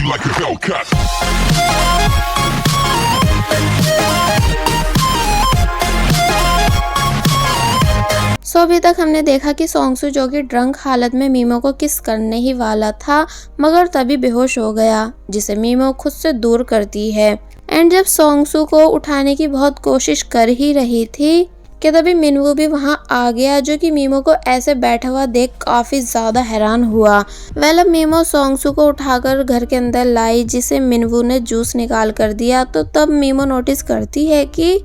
like a Hellcat. अभी तक हमने देखा कि सोंगसू जो कि ड्रंक हालत में मीमो को किस करने ही वाला था, मगर तभी बेहोश हो गया, जिसे मीमो खुद से दूर करती है। एंड जब सोंगसू को उठाने की बहुत कोशिश कर ही रही थी कि तभी मिनवू भी वहां आ गया, जो कि मीमो को ऐसे बैठा हुआ देख काफी ज्यादा हैरान हुआ। अब मीमो सोंगसू को उठाकर घर के अंदर लाई, जिसे मिनवू ने जूस निकाल कर दिया। तो तब मीमो नोटिस करती है कि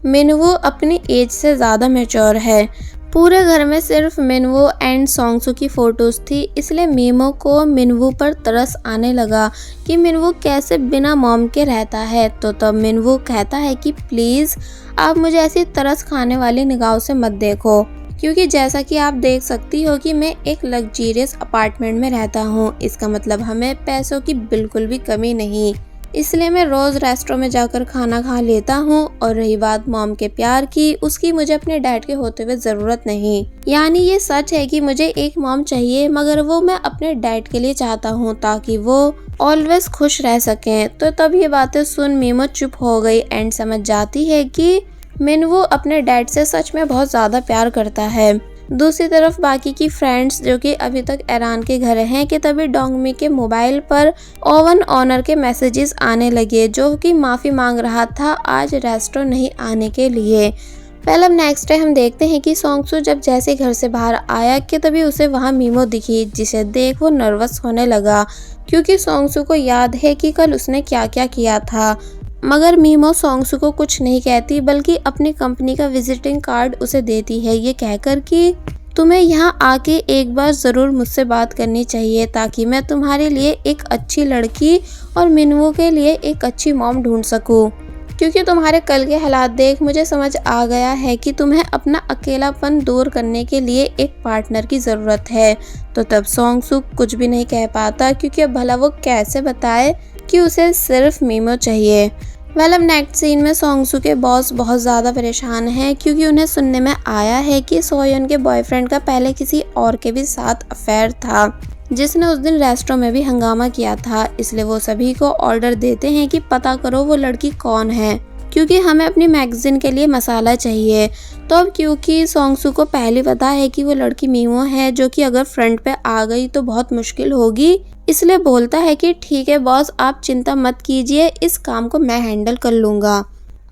मिनवू अपनी एज से ज्यादा मैच्योर है। पूरे घर में सिर्फ मिनवू एंड सोंगसू की फोटोज थी, इसलिए मीमो को मिनवू पर तरस आने लगा कि मिनवू कैसे बिना मॉम के रहता है। तो तब मिनवू कहता है कि प्लीज आप मुझे ऐसी तरस खाने वाली निगाहों से मत देखो, क्योंकि जैसा कि आप देख सकती हो कि मैं एक लग्जरियस अपार्टमेंट में रहता हूँ। इसका मतलब हमें पैसों की बिल्कुल भी कमी नहीं, इसलिए मैं रोज रेस्टोरेंट में जाकर खाना खा लेता हूँ। और रही बात मॉम के प्यार की, उसकी मुझे अपने डैड के होते हुए जरूरत नहीं। यानी ये सच है कि मुझे एक मॉम चाहिए, मगर वो मैं अपने डैड के लिए चाहता हूँ, ताकि वो ऑलवेज खुश रह सकें। तो तब ये बातें सुन मीमो चुप हो गई एंड समझ जाती है कि मिनवू अपने डैड से सच में बहुत ज्यादा प्यार करता है। दूसरी तरफ बाकी की फ्रेंड्स जो कि अभी तक ईरान के घर हैं कि तभी डोंगमी के मोबाइल पर ओवन ऑनर के मैसेजेस आने लगे, जो कि माफ़ी मांग रहा था आज रेस्टोरेंट नहीं आने के लिए। अब नेक्स्ट डे हम देखते हैं कि सोंगसू जब जैसे घर से बाहर आया कि तभी उसे वहाँ मीमो दिखी, जिसे देख वो नर्वस होने लगा, क्योंकि सोंगसू को याद है कि कल उसने क्या क्या किया था। मगर मीमो सोंगसू को कुछ नहीं कहती, बल्कि अपनी कंपनी का विजिटिंग कार्ड उसे देती है, ये कहकर कि तुम्हें यहाँ आके एक बार ज़रूर मुझसे बात करनी चाहिए, ताकि मैं तुम्हारे लिए एक अच्छी लड़की और मिनवू के लिए एक अच्छी मॉम ढूंढ सकूँ। क्योंकि तुम्हारे कल के हालात देख मुझे समझ आ गया है कि तुम्हें अपना अकेलापन दूर करने के लिए एक पार्टनर की ज़रूरत है। तो तब सोंगसू कुछ भी नहीं कह पाता, क्योंकि अब भला वो कैसे बताए कि उसे सिर्फ मीमो चाहिए। अब नेक्स्ट सीन में सोंगसू के बॉस बहुत ज़्यादा परेशान हैं, क्योंकि उन्हें सुनने में आया है कि सोयन के बॉयफ्रेंड का पहले किसी और के भी साथ अफेयर था, जिसने उस दिन रेस्टोरेंट में भी हंगामा किया था। इसलिए वो सभी को ऑर्डर देते हैं कि पता करो वो लड़की कौन है, क्योंकि हमें अपनी मैगजीन के लिए मसाला चाहिए। तो अब क्योंकि सोंगसू को पहले पता है कि वो लड़की मीमो है, जो कि अगर फ्रंट पे आ गई तो बहुत मुश्किल होगी, इसलिए बोलता है कि ठीक है बॉस, आप चिंता मत कीजिए, इस काम को मैं हैंडल कर लूँगा।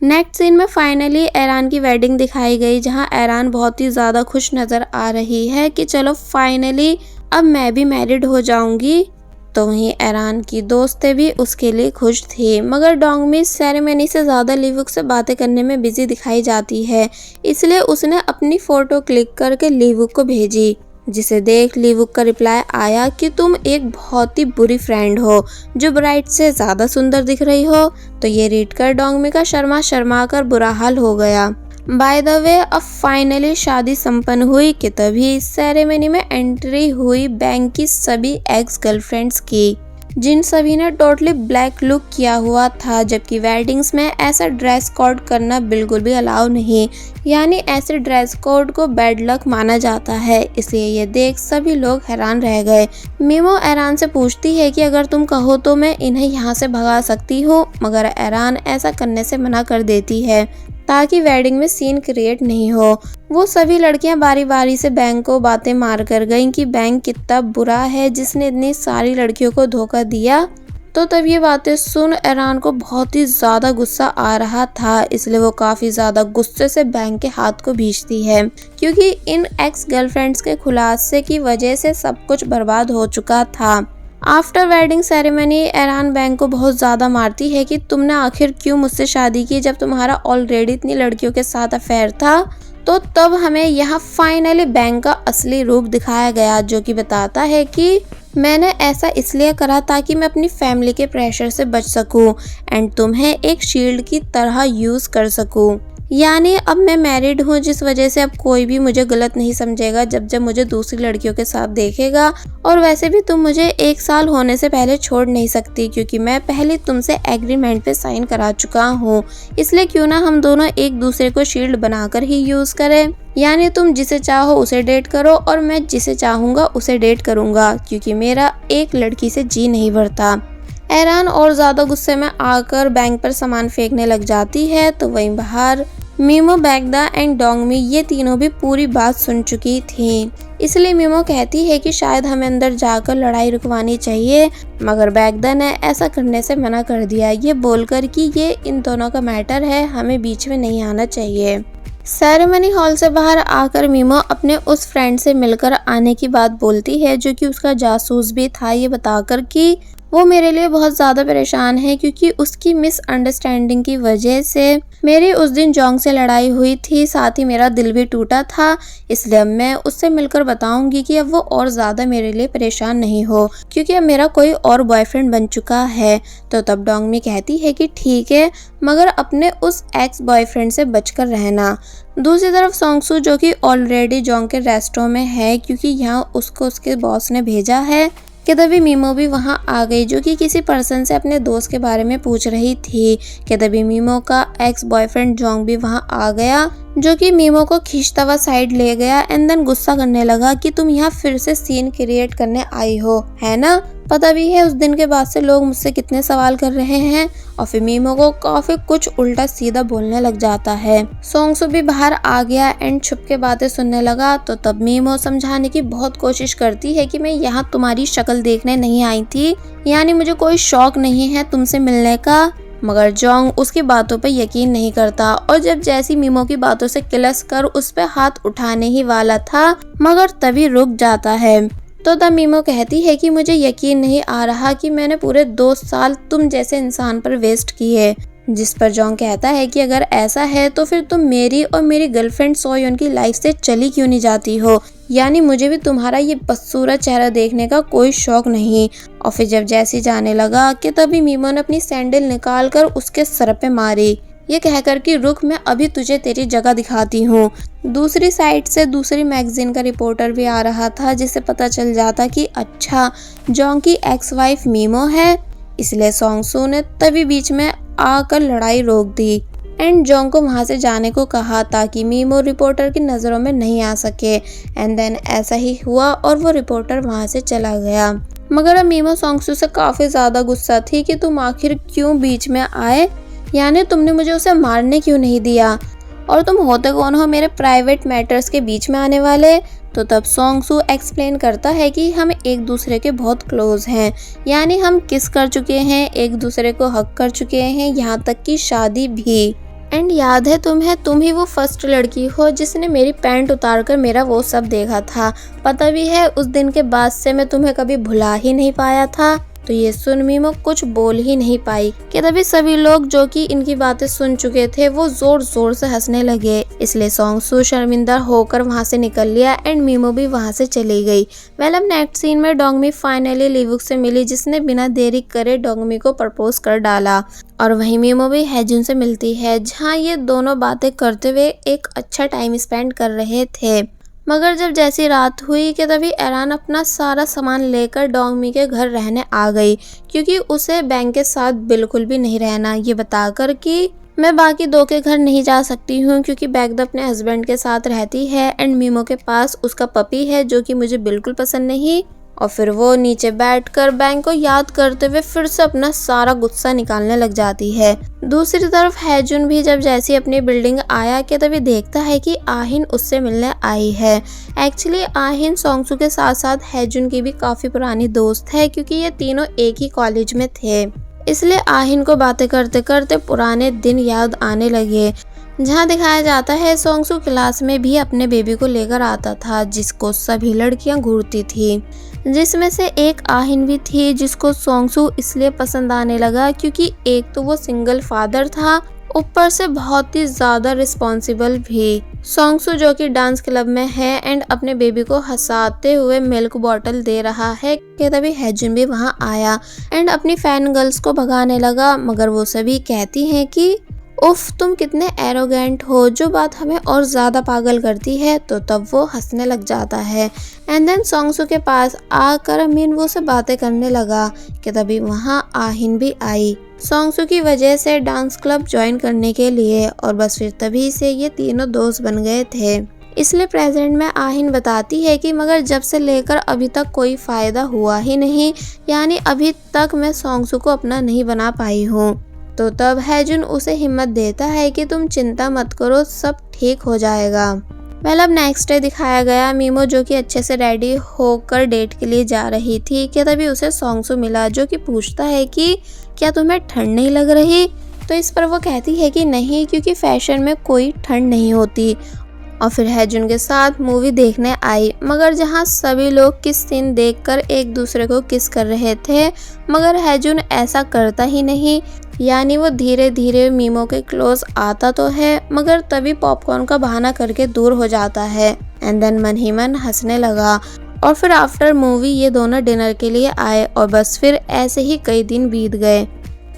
नेक्स्ट सीन में फाइनली ईरान की वेडिंग दिखाई गई, जहां ईरान बहुत ही ज़्यादा खुश नज़र आ रही है कि चलो फाइनली अब मैं भी मैरिड हो जाऊंगी। तो वहीं ईरान की दोस्तें भी उसके लिए खुश थी, मगर डोंगमी सेरेमनी से ज़्यादा लीवुक से बातें करने में बिजी दिखाई जाती है, इसलिए उसने अपनी फ़ोटो क्लिक करके लीवुक को भेजी, जिसे देख लीवुक का रिप्लाई आया कि तुम एक बहुत ही बुरी फ्रेंड हो, जो ब्राइड से ज़्यादा सुंदर दिख रही हो। तो ये रीड कर डोंगमी का शर्मा कर बुरा हाल हो गया। बाय द वे अब फाइनली शादी संपन्न हुई कि तभी सेरेमनी में एंट्री हुई बैंक की सभी एक्स गर्लफ्रेंड्स की, जिन सभी ने टोटली ब्लैक लुक किया हुआ था, जबकि वेडिंग्स में ऐसा ड्रेस कोड करना बिल्कुल भी अलाउ नहीं, यानी ऐसे ड्रेस कोड को बैड लक माना जाता है। इसलिए ये देख सभी लोग हैरान रह गए। मीमो ईरान से पूछती है कि अगर तुम कहो तो मैं इन्हें यहाँ से भगा सकती हूँ, मगर ईरान ऐसा करने से मना कर देती है, ताकि वेडिंग में सीन क्रिएट नहीं हो। वो सभी लड़कियां बारी बारी से बैंक को बातें मार कर गईं कि बैंक कितना बुरा है, जिसने इतनी सारी लड़कियों को धोखा दिया। तो तब ये बातें सुन ईरान को बहुत ही ज़्यादा गुस्सा आ रहा था, इसलिए वो काफ़ी ज़्यादा गुस्से से बैंक के हाथ को भींचती है, क्योंकि इन एक्स गर्लफ्रेंड्स के खुलासे की वजह से सब कुछ बर्बाद हो चुका था। After wedding ceremony Iran bank को बहुत ज़्यादा मारती है कि तुमने आखिर क्यों मुझसे शादी की, जब तुम्हारा ऑलरेडी इतनी लड़कियों के साथ अफेयर था। तो तब हमें यहाँ फाइनली बैंक का असली रूप दिखाया गया, जो कि बताता है कि मैंने ऐसा इसलिए करा ताकि मैं अपनी फैमिली के प्रेशर से बच सकूं एंड तुम्हें एक शील्ड की तरह यूज़ कर सकूं। यानी अब मैं मैरिड हूँ, जिस वजह से अब कोई भी मुझे गलत नहीं समझेगा जब मुझे दूसरी लड़कियों के साथ देखेगा। और वैसे भी तुम मुझे 1 साल होने से पहले छोड़ नहीं सकती, क्योंकि मैं पहले तुमसे एग्रीमेंट पे साइन करा चुका हूँ। इसलिए क्यों ना हम दोनों एक दूसरे को शील्ड बनाकर ही यूज़ करें। यानी तुम जिसे चाहो उसे डेट करो और मैं जिसे चाहूँगा उसे डेट करूँगा, क्योंकि मेरा एक लड़की से जी नहीं भरता। एरान और ज्यादा गुस्से में आकर बैंक पर सामान फेंकने लग जाती है। तो वहीं बाहर मीमो, बैगदा एंड डोंगमी ये तीनों भी पूरी बात सुन चुकी थी। इसलिए मीमो कहती है कि शायद हमें अंदर जाकर लड़ाई रुकवानी चाहिए, मगर बैगदा ने ऐसा करने से मना कर दिया, ये बोलकर कि ये इन दोनों का मैटर है, हमें बीच में नहीं आना चाहिए। सेरेमनी हॉल से बाहर आकर मीमो अपने उस फ्रेंड से मिलकर आने की बात बोलती है, जो कि उसका जासूस भी था, ये बताकर कि वो मेरे लिए बहुत ज़्यादा परेशान है क्योंकि उसकी मिसअंडरस्टैंडिंग की वजह से मेरी उस दिन जोंग से लड़ाई हुई थी, साथ ही मेरा दिल भी टूटा था। इसलिए अब मैं उससे मिलकर बताऊंगी कि अब वो और ज़्यादा मेरे लिए परेशान नहीं हो, क्योंकि अब मेरा कोई और बॉयफ्रेंड बन चुका है। तो तब डोंगमी कहती है कि ठीक है, मगर अपने उस एक्स बॉयफ्रेंड से बचकर रहना। दूसरी तरफ सोंगसू, जो कि ऑलरेडी जोंग के रेस्टोरेंट में है क्योंकि यहाँ उसको उसके बॉस ने भेजा है, कि तभी मीमो भी वहां आ गई, जो कि किसी पर्सन से अपने दोस्त के बारे में पूछ रही थी। कि तभी मीमो का एक्स बॉयफ्रेंड जोंग भी वहां आ गया, जो कि मीमो को खींचता हुआ साइड ले गया एंड देन गुस्सा करने लगा कि तुम यहाँ फिर से सीन क्रिएट करने आई हो, है ना? पता भी है उस दिन के बाद से लोग मुझसे कितने सवाल कर रहे हैं। और फिर मीमो को काफी कुछ उल्टा सीधा बोलने लग जाता है। सोंगसू भी बाहर आ गया एंड छुप के बातें सुनने लगा। तो तब मीमो समझाने की बहुत कोशिश करती है कि मैं यहाँ तुम्हारी शक्ल देखने नहीं आई थी, यानी मुझे कोई शौक नहीं है तुमसे मिलने का। मगर जोंग उसकी बातों पर यकीन नहीं करता और जब जैसी मीमो की बातों से किलस कर उस पर हाथ उठाने ही वाला था, मगर तभी रुक जाता है। तो तब मीमो कहती है कि मुझे यकीन नहीं आ रहा कि मैंने पूरे 2 साल तुम जैसे इंसान पर वेस्ट किए। जिस पर जोंग कहता है कि अगर ऐसा है तो फिर तुम मेरी और मेरी गर्लफ्रेंड सोयोन की लाइफ से चली क्यों नहीं जाती हो, यानी मुझे भी तुम्हारा ये बदसूरत चेहरा देखने का कोई शौक नहीं। और फिर जब जैसी जाने लगा कि तभी मीमो ने अपनी सैंडल निकाल कर उसके सर पे मारी, ये कहकर कि रुक, मैं अभी तुझे तेरी जगह दिखाती हूँ। दूसरी साइड से दूसरी मैगजीन का रिपोर्टर भी आ रहा था, जिससे पता चल जाता कि अच्छा जोंग की एक्स वाइफ मीमो है। इसलिए सोंगसू ने तभी बीच में आकर लड़ाई रोक दी एंड जोंग को वहां से जाने को कहा ताकि मीमो रिपोर्टर की नजरों में नहीं आ सके। एंड देन ऐसा ही हुआ और वो रिपोर्टर वहां से चला गया। मगर अब मीमो सोंगसू से काफी ज्यादा गुस्सा थी कि तुम आखिर क्यों बीच में आए, यानी तुमने मुझे उसे मारने क्यों नहीं दिया, और तुम होते कौन हो मेरे प्राइवेट मैटर्स के बीच में आने वाले। तो तब सोंगसू एक्सप्लेन करता है कि हम एक दूसरे के बहुत क्लोज हैं, यानी हम किस कर चुके हैं, एक दूसरे को हक कर चुके हैं, यहाँ तक कि शादी भी। एंड याद है तुम्हें, तुम ही वो फर्स्ट लड़की हो जिसने मेरी पैंट उतारकर मेरा वो सब देखा था। पता भी है उस दिन के बाद से मैं तुम्हें कभी भुला ही नहीं पाया था। तो ये सुन मीमो कुछ बोल ही नहीं पाई कि तभी सभी लोग जो कि इनकी बातें सुन चुके थे वो जोर जोर से हंसने लगे। इसलिए सोंगसू शर्मिंदा होकर वहां से निकल लिया एंड मीमो भी वहां से चली गई। वेल, अब नेक्स्ट सीन में डोंगमी फाइनली लिवुक से मिली, जिसने बिना देरी करे डोंगमी को प्रपोज कर डाला। और वहीं मीमो भी हैजुन से मिलती है, जहाँ ये दोनों बातें करते हुए एक अच्छा टाइम स्पेंड कर रहे थे। मगर जब जैसी रात हुई कि तभी एरान अपना सारा सामान लेकर डोंगमी के घर रहने आ गई, क्योंकि उसे बैंक के साथ बिल्कुल भी नहीं रहना, ये बताकर कि मैं बाकी 2 के घर नहीं जा सकती हूँ क्योंकि बैगदा अपने हस्बैंड के साथ रहती है एंड मीमो के पास उसका पपी है जो कि मुझे बिल्कुल पसंद नहीं। और फिर वो नीचे बैठकर बैंक को याद करते हुए फिर से अपना सारा गुस्सा निकालने लग जाती है। दूसरी तरफ हैजुन भी जब जैसी अपनी बिल्डिंग आया कि तभी देखता है कि आहिन उससे मिलने आई है। एक्चुअली आहिन सोंगसू के साथ साथ हैजुन की भी काफी पुरानी दोस्त है, क्योंकि ये तीनों एक ही कॉलेज में थे। इसलिए आहिन को बातें करते करते पुराने दिन याद आने लगे, जहाँ दिखाया जाता है सोंगसू क्लास में भी अपने बेबी को लेकर आता था, जिसको सभी लड़कियां घूरती थी, जिसमें से एक आहिन भी थी, जिसको सोंगसू इसलिए पसंद आने लगा क्योंकि एक तो वो सिंगल फादर था, ऊपर से बहुत ही ज्यादा रिस्पॉन्सिबल भी। सोंगसू जो कि डांस क्लब में है एंड अपने बेबी को हंसाते हुए मिल्क बॉटल दे रहा है कि तभी हैजुन भी वहां आया एंड अपनी फैन गर्ल्स को भगाने लगा। मगर वो सभी कहती हैं कि उफ, तुम कितने एरोगेंट हो, जो बात हमें और ज्यादा पागल करती है। तो तब वो हंसने लग जाता है एंड देन सोंगसू के पास आकर मीन वो से बातें करने लगा कि तभी वहां आहिन भी आई सोंगसू की वजह से डांस क्लब ज्वाइन करने के लिए, और बस फिर तभी से ये तीनों दोस्त बन गए थे। इसलिए प्रेजेंट में आहिन बताती है कि मगर जब से लेकर अभी तक कोई फ़ायदा हुआ ही नहीं, यानी अभी तक मैं सोंगसू को अपना नहीं बना पाई हूँ। तो तब हैजुन उसे हिम्मत देता है कि तुम चिंता मत करो, सब ठीक हो जाएगा। अब नेक्स्ट डे दिखाया गया मीमो जो कि अच्छे से रेडी होकर डेट के लिए जा रही थी कि तभी उसे सोंगसू मिला जो कि पूछता है कि क्या तुम्हें ठंड नहीं लग रही। तो इस पर वो कहती है कि नहीं, क्योंकि फैशन में कोई ठंड नहीं होती। और फिर हैजुन के साथ मूवी देखने आई, मगर जहां सभी लोग किस सीन देखकर एक दूसरे को किस कर रहे थे, मगर हैजुन ऐसा करता ही नहीं। यानी वो धीरे धीरे मीमो के क्लोज आता तो है, मगर तभी पॉपकॉर्न का बहाना करके दूर हो जाता है। एंड देन मन ही मन हंसने लगा। और फिर आफ्टर मूवी ये दोनों डिनर के लिए आए और बस फिर ऐसे ही कई दिन बीत गए।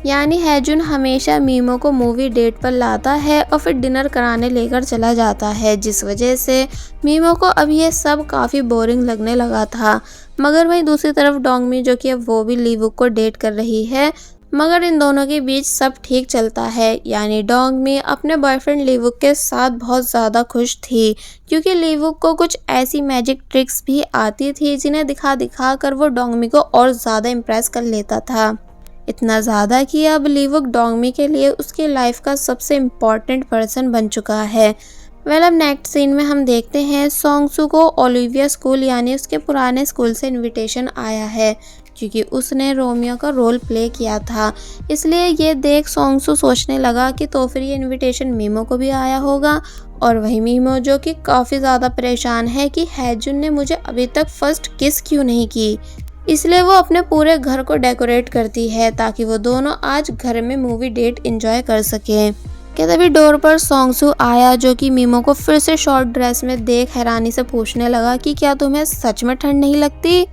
यानी हैजुन हमेशा मीमो को मूवी डेट पर लाता है और फिर डिनर कराने लेकर चला जाता है, जिस वजह से मीमो को अब ये सब काफ़ी बोरिंग लगने लगा था। मगर वहीं दूसरी तरफ डोंगमी जो कि अब वो भी लीवुक को डेट कर रही है, मगर इन दोनों के बीच सब ठीक चलता है। यानी डोंगमी अपने बॉयफ्रेंड लीवुक के साथ बहुत ज़्यादा खुश थी, क्योंकि लीवुक को कुछ ऐसी मैजिक ट्रिक्स भी आती थी जिन्हें दिखा दिखा कर वो डोंगमी को और ज़्यादा इम्प्रेस कर लेता था। इतना ज़्यादा कि अब लीवुक डोंगमी के लिए उसकी लाइफ का सबसे इम्पॉर्टेंट पर्सन बन चुका है। अब नेक्स्ट सीन में हम देखते हैं सोंगसू को ओलिविया स्कूल यानी उसके पुराने स्कूल से इनविटेशन आया है, क्योंकि उसने रोमियो का रोल प्ले किया था। इसलिए ये देख सोंगसू सोचने लगा कि तो फिर ये इनविटेशन मीमो को भी आया होगा। और वही मीमो जो कि काफ़ी ज़्यादा परेशान है कि हैजुन ने मुझे अभी तक फर्स्ट किस क्यों नहीं की, इसलिए वो अपने पूरे घर को डेकोरेट करती है ताकि वो दोनों आज घर में मूवी डेट एंजॉय कर सकें। कि तभी डोर पर सोंगसू आया जो कि मीमो को फिर से शॉर्ट ड्रेस में देख हैरानी से पूछने लगा कि क्या तुम्हें सच में ठंड नहीं लगती।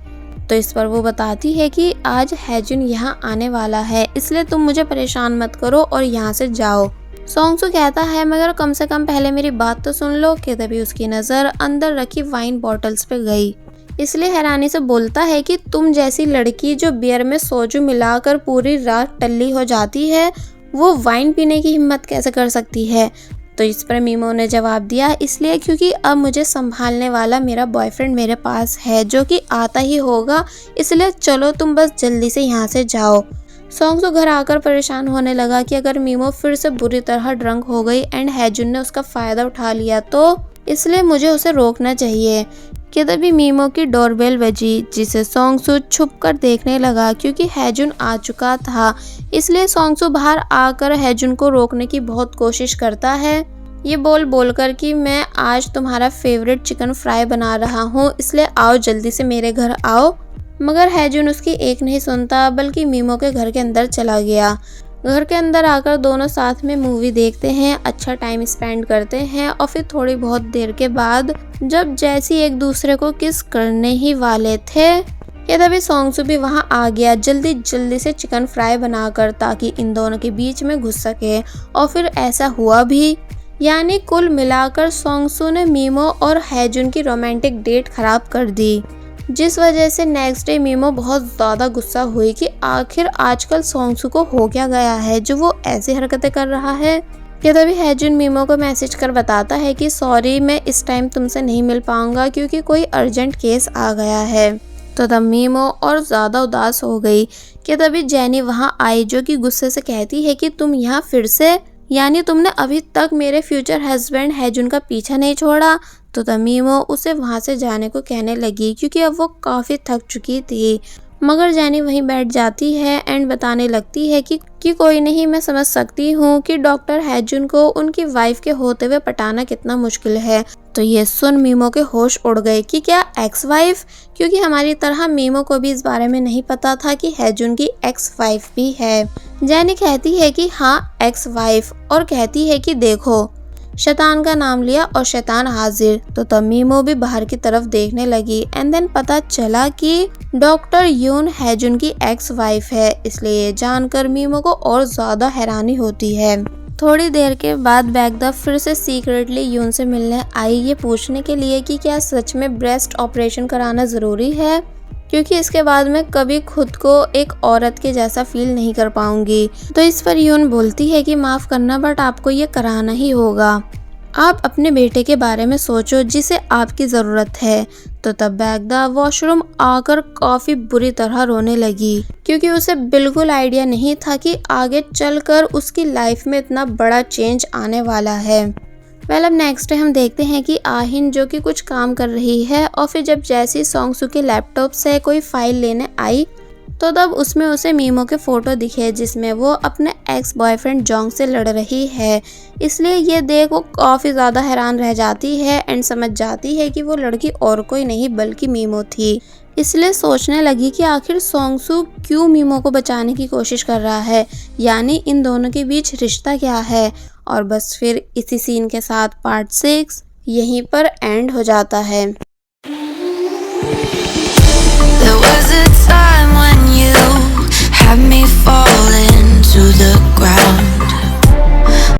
तो इस पर वो बताती है कि आज हैजुन यहाँ आने वाला है, इसलिए तुम मुझे परेशान मत करो और यहाँ से जाओ। सोंगसू कहता है मगर कम से कम पहले मेरी बात तो सुन लो। कि तभी उसकी नज़र अंदर रखी वाइन बॉटल्स पे गई, इसलिए हैरानी से बोलता है कि तुम जैसी लड़की जो बियर में सोजू मिलाकर पूरी रात टल्ली हो जाती है, वो वाइन पीने की हिम्मत कैसे कर सकती है। तो इस पर मीमो ने जवाब दिया, इसलिए क्योंकि अब मुझे संभालने वाला मेरा बॉयफ्रेंड मेरे पास है जो कि आता ही होगा, इसलिए चलो तुम बस जल्दी से यहाँ से जाओ। सोंगसू घर आकर परेशान होने लगा कि अगर मीमो फिर से बुरी तरह ड्रंक हो गई एंड हैजुन ने उसका फ़ायदा उठा लिया तो इसलिए मुझे उसे रोकना चाहिए। कि तभी मीमो की डोरबेल बजी, जिसे सोंगसू छुप कर देखने लगा क्योंकि हैजुन आ चुका था। इसलिए सोंगसू बाहर आकर हैजुन को रोकने की बहुत कोशिश करता है, ये बोल कर कि मैं आज तुम्हारा फेवरेट चिकन फ्राई बना रहा हूँ, इसलिए आओ जल्दी से मेरे घर आओ। मगर हैजुन उसकी एक नहीं सुनता, बल्कि मीमो के घर के अंदर चला गया। घर के अंदर आकर दोनों साथ में मूवी देखते हैं, अच्छा टाइम स्पेंड करते हैं और फिर थोड़ी बहुत देर के बाद जब जैसी एक दूसरे को किस करने ही वाले थे कि तभी सोंगसू भी वहां आ गया जल्दी से चिकन फ्राई बनाकर, ताकि इन दोनों के बीच में घुस सके। और फिर ऐसा हुआ भी। यानी कुल मिलाकर सोंगसू ने मीमो और हैजुन की रोमांटिक डेट खराब कर दी, जिस वजह से नेक्स्ट डे मीमो बहुत ज़्यादा गुस्सा हुई कि आखिर आजकल सोंगसू को हो क्या गया है जो वो ऐसी हरकतें कर रहा है। कि तभी हैजुन मीमो को मैसेज कर बताता है कि सॉरी, मैं इस टाइम तुमसे नहीं मिल पाऊंगा क्योंकि कोई अर्जेंट केस आ गया है। तो तब मीमो और ज़्यादा उदास हो गई। कि तभी जेनी वहाँ आई जो कि गुस्से से कहती है कि तुम यहाँ फिर से, यानी तुमने अभी तक मेरे फ्यूचर हस्बैंड हैजुन का पीछा नहीं छोड़ा। तो तमीमो उसे वहां से जाने को कहने लगी क्योंकि अब वो काफ़ी थक चुकी थी। मगर जेनी वहीं बैठ जाती है एंड बताने लगती है कि कोई नहीं, मैं समझ सकती हूँ कि डॉक्टर हैजुन को उनकी वाइफ के होते हुए पटाना कितना मुश्किल है। तो ये सुन मीमो के होश उड़ गए कि क्या एक्स वाइफ, क्योंकि हमारी तरह मीमो को भी इस बारे में नहीं पता था कि हैजुन की एक्स वाइफ भी है। जेनी कहती है कि हाँ एक्स वाइफ, और कहती है कि देखो शैतान का नाम लिया और शैतान हाजिर। तो तब मीमो भी बाहर की तरफ देखने लगी एंड देन पता चला कि डॉक्टर यून हैजुन की एक्स वाइफ है। इसलिए ये जानकर मीमो को और ज्यादा हैरानी होती है। थोड़ी देर के बाद बैगदा फिर से सीक्रेटली यून से मिलने आई, ये पूछने के लिए कि क्या सच में ब्रेस्ट ऑपरेशन कराना ज़रूरी है, क्योंकि इसके बाद मैं कभी खुद को एक औरत के जैसा फील नहीं कर पाऊंगी। तो इस पर यून बोलती है कि माफ़ करना बट आपको ये कराना ही होगा। आप अपने बेटे के बारे में सोचो जिसे आपकी ज़रूरत है। तो तब बैगदा वॉशरूम आकर काफ़ी बुरी तरह रोने लगी, क्योंकि उसे बिल्कुल आइडिया नहीं था कि आगे चलकर उसकी लाइफ में इतना बड़ा चेंज आने वाला है। अब नेक्स्ट हम देखते हैं कि आहिन जो कि कुछ काम कर रही है, और फिर जब जैसी सोंगसू के लैपटॉप से कोई फाइल लेने आई तो तब उसमें उसे मीमो के फ़ोटो दिखे जिसमें वो अपने एक्स बॉयफ्रेंड जोंग से लड़ रही है। इसलिए ये देख वो काफ़ी ज़्यादा हैरान रह जाती है एंड समझ जाती है कि वो लड़की और कोई नहीं बल्कि मीमो थी। इसलिए सोचने लगी कि आखिर सोंगसू क्यों मीमो को बचाने की कोशिश कर रहा है, यानी इन दोनों के बीच रिश्ता क्या है। और बस फिर इसी सीन के साथ पार्ट 6 यहीं पर एंड हो जाता है। There was a time when you had me falling to the ground.